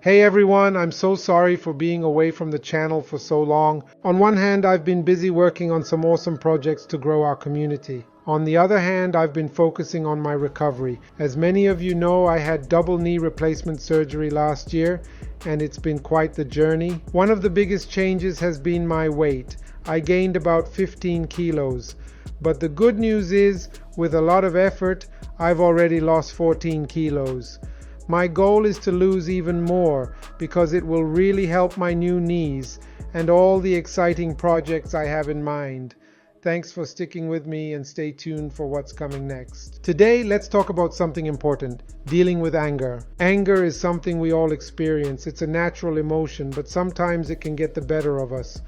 Hey everyone, I'm so sorry for being away from the channel for so long. On one hand, I've been busy working on some awesome projects to grow our community. On the other hand, I've been focusing on my recovery. As many of you know, I had double knee replacement surgery last year, and it's been quite the journey. One of the biggest changes has been my weight. I gained about 15 kilos. But the good news is, with a lot of effort, I've already lost 14 kilos. My goal is to lose even more because it will really help my new knees and all the exciting projects I have in mind. Thanks for sticking with me and stay tuned for what's coming next. Today, let's talk about something important, dealing with anger. Anger is something we all experience. It's a natural emotion, but sometimes it can get the better of us.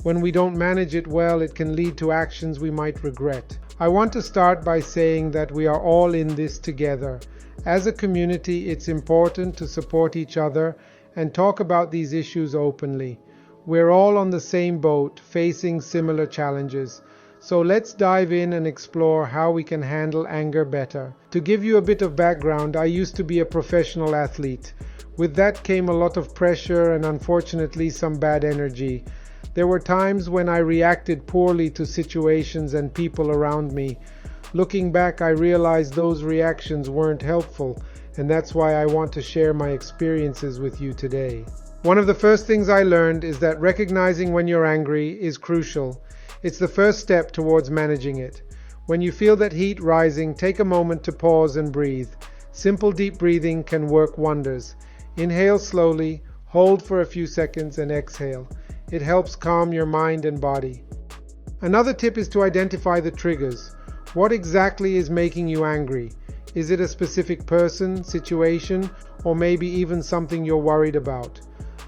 When we don't manage it well, it can lead to actions we might regret. I want to start by saying that we are all in this together. As a community, it's important to support each other and talk about these issues openly. We're all on the same boat, facing similar challenges. So let's dive in and explore how we can handle anger better. To give you a bit of background, I used to be a professional athlete. With that came a lot of pressure and unfortunately some bad energy. There were times when I reacted poorly to situations and people around me. Looking back, I realized those reactions weren't helpful, and that's why I want to share my experiences with you today. One of the first things I learned is that recognizing when you're angry is crucial. It's the first step towards managing it. When you feel that heat rising, take a moment to pause and breathe. Simple deep breathing can work wonders. Inhale slowly, hold for a few seconds, and exhale. It helps calm your mind and body. Another tip is to identify the triggers. What exactly is making you angry? Is it a specific person, situation, or maybe even something you're worried about?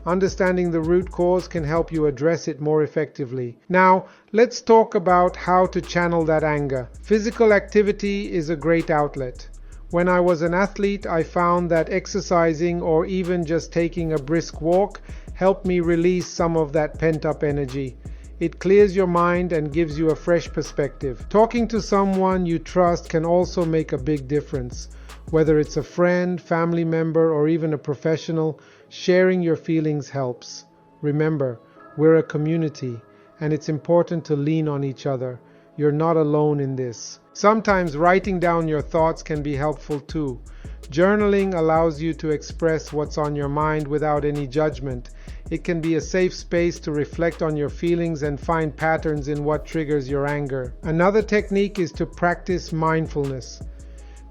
Understanding the root cause can help you address it more effectively. Now, let's talk about how to channel that anger. Physical activity is a great outlet. When I was an athlete, I found that exercising or even just taking a brisk walk helped me release some of that pent-up energy. It clears your mind and gives you a fresh perspective. Talking to someone you trust can also make a big difference. Whether it's a friend, family member, or even a professional, sharing your feelings helps. Remember, we're a community, and it's important to lean on each other. You're not alone in this. Sometimes writing down your thoughts can be helpful too. Journaling allows you to express what's on your mind without any judgment. It can be a safe space to reflect on your feelings and find patterns in what triggers your anger. Another technique is to practice mindfulness.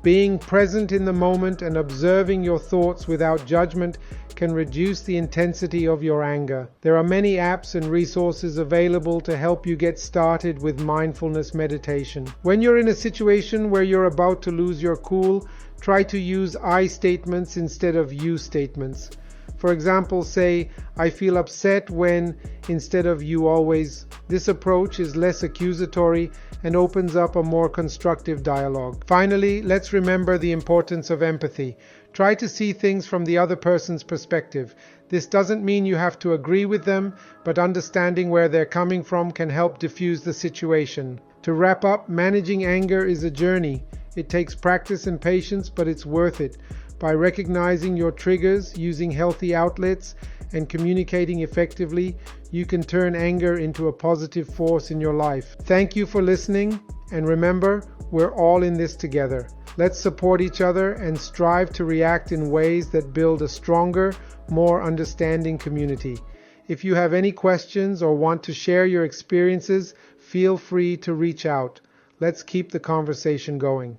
Being present in the moment and observing your thoughts without judgment can reduce the intensity of your anger. There are many apps and resources available to help you get started with mindfulness meditation. When you're in a situation where you're about to lose your cool, try to use I statements instead of you statements. For example, say, I feel upset when, instead of you always. This approach is less accusatory and opens up a more constructive dialogue. Finally, let's remember the importance of empathy. Try to see things from the other person's perspective. This doesn't mean you have to agree with them, but understanding where they're coming from can help diffuse the situation. To wrap up, managing anger is a journey. It takes practice and patience, but it's worth it. By recognizing your triggers, using healthy outlets, and communicating effectively, you can turn anger into a positive force in your life. Thank you for listening, and remember, we're all in this together. Let's support each other and strive to react in ways that build a stronger, more understanding community. If you have any questions or want to share your experiences, feel free to reach out. Let's keep the conversation going.